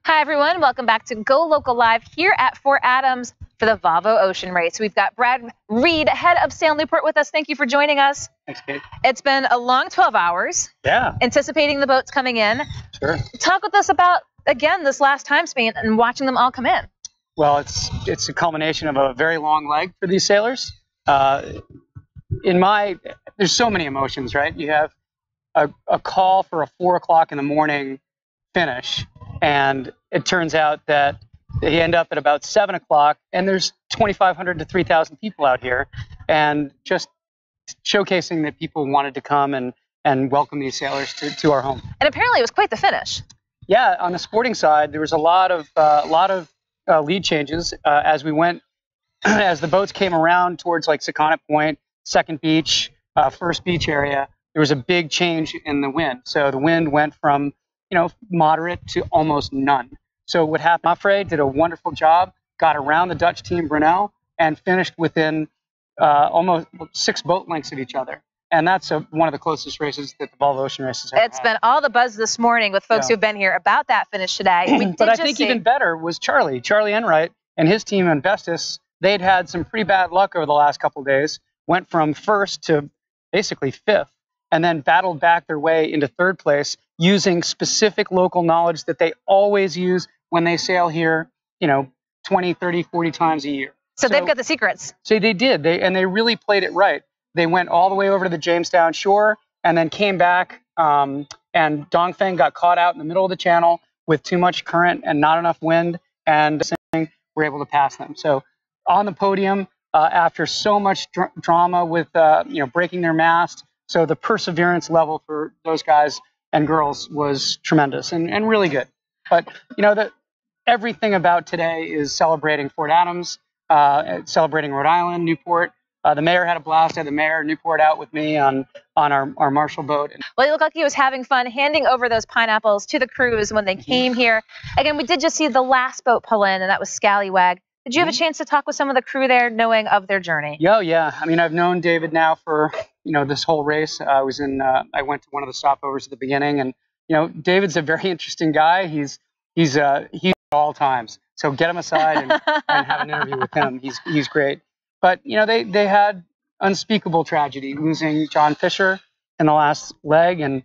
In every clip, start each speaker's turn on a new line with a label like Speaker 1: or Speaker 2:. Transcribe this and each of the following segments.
Speaker 1: Hi, everyone. Welcome back to Go Local Live here at Fort Adams for the Volvo Ocean Race. We've got Brad Reed, head of Sail Newport, with us. Thank you for joining us.
Speaker 2: Thanks, Kate.
Speaker 1: It's been a long 12 hours.
Speaker 2: Yeah.
Speaker 1: Anticipating the boats coming in.
Speaker 2: Sure.
Speaker 1: Talk with us about, again, this last time span and watching them all come in.
Speaker 2: Well, it's a culmination of a very long leg for these sailors. There's so many emotions, right? You have a call for a 4 o'clock in the morning finish, and it turns out that they end up at about 7 o'clock, and there's 2,500 to 3,000 people out here, and just showcasing that people wanted to come and welcome these sailors to our home.
Speaker 1: And apparently it was quite the finish.
Speaker 2: Yeah, on the sporting side, there was a lot of lead changes as we went, as the boats came around towards like Secana Point, Second Beach, First Beach area. There was a big change in the wind. So the wind went from moderate to almost none. So what happened? Mafre did a wonderful job, got around the Dutch team Brunel, and finished within almost 6 boat lengths of each other. And that's one of the closest races that the Volvo Ocean Races have.
Speaker 1: It's been all the buzz this morning with folks who've been here about that finish today.
Speaker 2: But I think even better was Charlie Enright and his team in Vestas. They'd had some pretty bad luck over the last couple of days, went from first to basically fifth, and then battled back their way into third place using specific local knowledge that they always use when they sail here, 20, 30, 40 times a year.
Speaker 1: So they've got the secrets.
Speaker 2: So they did. They really played it right. They went all the way over to the Jamestown shore and then came back, and Dongfeng got caught out in the middle of the channel with too much current and not enough wind, and were able to pass them. So on the podium, after so much drama with breaking their mast, so the perseverance level for those guys and girls was tremendous and really good. But everything about today is celebrating Fort Adams, celebrating Rhode Island, Newport. The mayor had a blast. I had the mayor Newport out with me on our Marshall boat.
Speaker 1: Well, he looked like he was having fun handing over those pineapples to the crews when they came here. Again, we did just see the last boat pull in, and that was Scallywag. Did you have a chance to talk with some of the crew there, knowing of their journey? Yeah.
Speaker 2: I mean, I've known David now for this whole race. I went to one of the stopovers at the beginning, and David's a very interesting guy. He's at all times. So get him aside and have an interview with him. He's great. But they had unspeakable tragedy, losing John Fisher in the last leg, and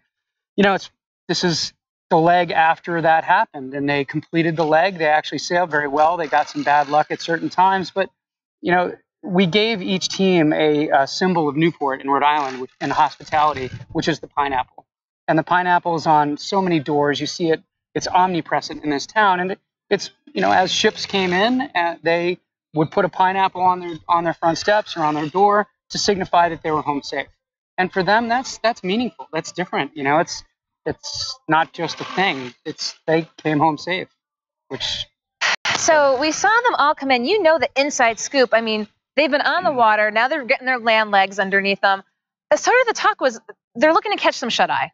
Speaker 2: this is the leg after that happened, and they completed the leg. They actually sailed very well. They got some bad luck at certain times, but we gave each team a symbol of Newport in Rhode Island in hospitality, which is the pineapple. And the pineapple is on so many doors. You see it; it's omnipresent in this town. And it's as ships came in, they would put a pineapple on their front steps or on their door to signify that they were home safe. And for them, that's meaningful. That's different. It's not just a thing. They came home safe, which.
Speaker 1: So we saw them all come in. The inside scoop. I mean, they've been on the water. Now they're getting their land legs underneath them. Sort of the talk was they're looking to catch some shut-eye.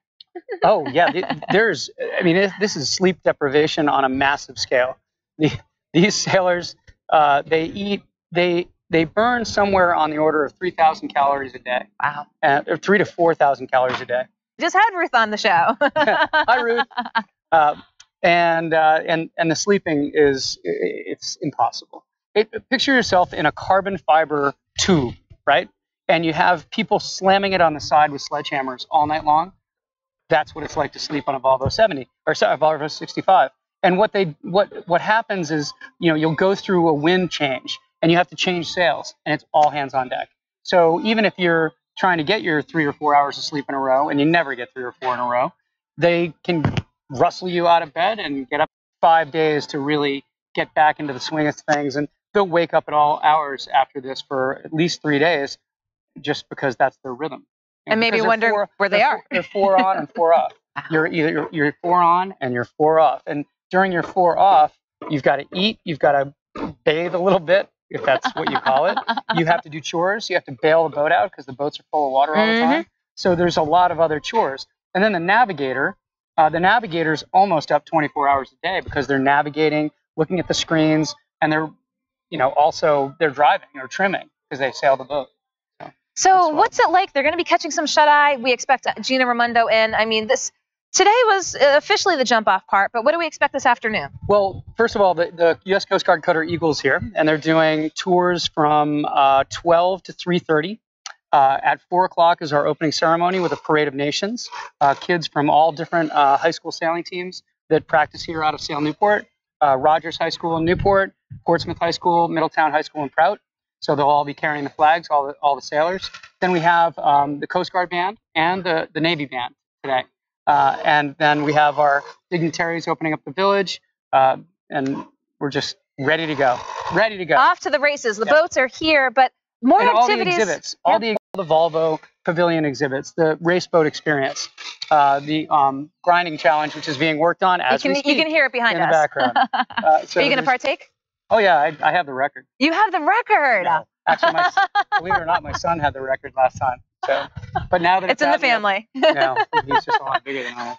Speaker 2: Oh, yeah. This is sleep deprivation on a massive scale. These sailors, they burn somewhere on the order of 3,000 calories a day.
Speaker 1: Wow.
Speaker 2: Or 3,000 to 4,000 calories a day.
Speaker 1: Just had Ruth on the show.
Speaker 2: Hi, Ruth. And the sleeping it's impossible. Picture yourself in a carbon fiber tube, right? And you have people slamming it on the side with sledgehammers all night long. That's what it's like to sleep on a Volvo 70 or sorry, Volvo 65. And what happens is you'll go through a wind change and you have to change sails, and it's all hands on deck. So even if you're trying to get your 3 or 4 hours of sleep in a row, and you never get 3 or 4 in a row, they can rustle you out of bed and get up 5 days to really get back into the swing of things. And they'll wake up at all hours after this for at least 3 days, just because that's their rhythm.
Speaker 1: And maybe wonder where they are.
Speaker 2: They're 4 on and 4 off. You're 4 on and you're 4 off. And during your 4 off, you've got to eat, you've got to bathe a little bit, if that's what you call it. You have to do chores. You have to bail the boat out because the boats are full of water all the time. So there's a lot of other chores. And then the navigator's almost up 24 hours a day because they're navigating, looking at the screens, and they're driving or trimming because they sail the boat.
Speaker 1: So what's it like? They're going to be catching some shut-eye. We expect Gina Raimondo in. I mean, Today was officially the jump-off part, but what do we expect this afternoon?
Speaker 2: Well, first of all, the U.S. Coast Guard Cutter Eagle's here, and they're doing tours from 12 to 3:30. At 4 o'clock is our opening ceremony with a parade of nations. Kids from all different high school sailing teams that practice here out of Sail Newport, Rogers High School in Newport, Portsmouth High School, Middletown High School in Prout. So they'll all be carrying the flags, all the sailors. Then we have the Coast Guard Band and the Navy Band today. And then we have our dignitaries opening up the village, and we're just ready to go. Ready to go.
Speaker 1: Off to the races. The boats are here, but more
Speaker 2: and
Speaker 1: activities.
Speaker 2: All the exhibits, all the Volvo Pavilion exhibits, the race boat experience, the grinding challenge, which is being worked on as we speak.
Speaker 1: You can hear it behind us.
Speaker 2: In the background.
Speaker 1: So are you going to partake?
Speaker 2: Oh, yeah, I have the record.
Speaker 1: You have the record?
Speaker 2: No. Actually, believe it or not, my son had the record last time. So, but now that
Speaker 1: it's in the family.
Speaker 2: No, he's just a lot bigger than I am.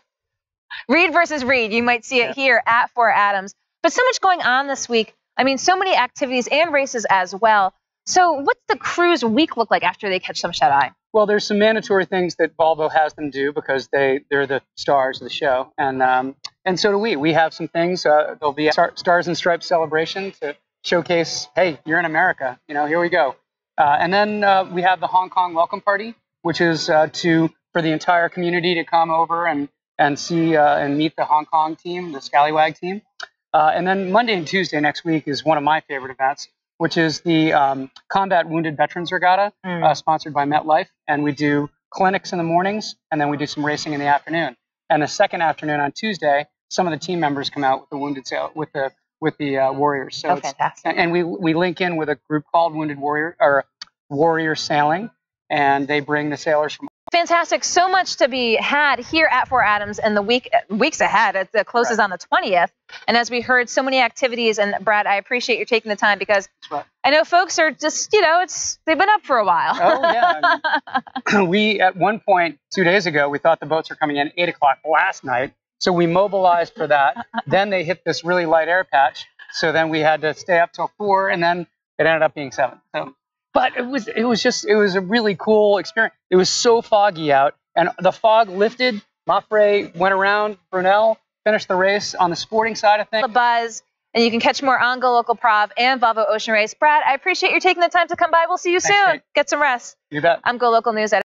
Speaker 1: Reed versus Reed. You might see it here at Fort Adams. But so much going on this week. I mean, so many activities and races as well. So what's the cruise week look like after they catch some shut-eye?
Speaker 2: Well, there's some mandatory things that Volvo has them do because they're the stars of the show. And so do we. We have some things. There'll be a Stars and Stripes celebration to showcase, hey, you're in America. You know, here we go. And then we have the Hong Kong welcome party, which is for the entire community to come over and see and meet the Hong Kong team, the Scallywag team. And then Monday and Tuesday next week is one of my favorite events, which is the Combat Wounded Veterans Regatta, sponsored by MetLife. And we do clinics in the mornings, and then we do some racing in the afternoon. And the second afternoon on Tuesday, some of the team members come out with the wounded with the warriors. So
Speaker 1: fantastic.
Speaker 2: And we link in with a group called Wounded Warrior or Warrior Sailing, and they bring the sailors from.
Speaker 1: Fantastic. So much to be had here at Fort Adams in the weeks ahead. The close is on the 20th. And as we heard, so many activities. And Brad, I appreciate you taking the time because I know folks are just, they've been up for a while.
Speaker 2: Oh, yeah. I mean, we, at one point 2 days ago, we thought the boats were coming in at 8 o'clock last night. So we mobilized for that. Then they hit this really light air patch. So then we had to stay up till 4, and then it ended up being 7. So. But it was a really cool experience. It was so foggy out, and the fog lifted. Maffrey went around, Brunel finished the race on the sporting side of things.
Speaker 1: The buzz, and you can catch more on GoLocal Prov and Volvo Ocean Race. Brad, I appreciate you taking the time to come by. We'll see you soon.
Speaker 2: Thanks,
Speaker 1: Get some rest.
Speaker 2: You bet.
Speaker 1: I'm GoLocal News editor.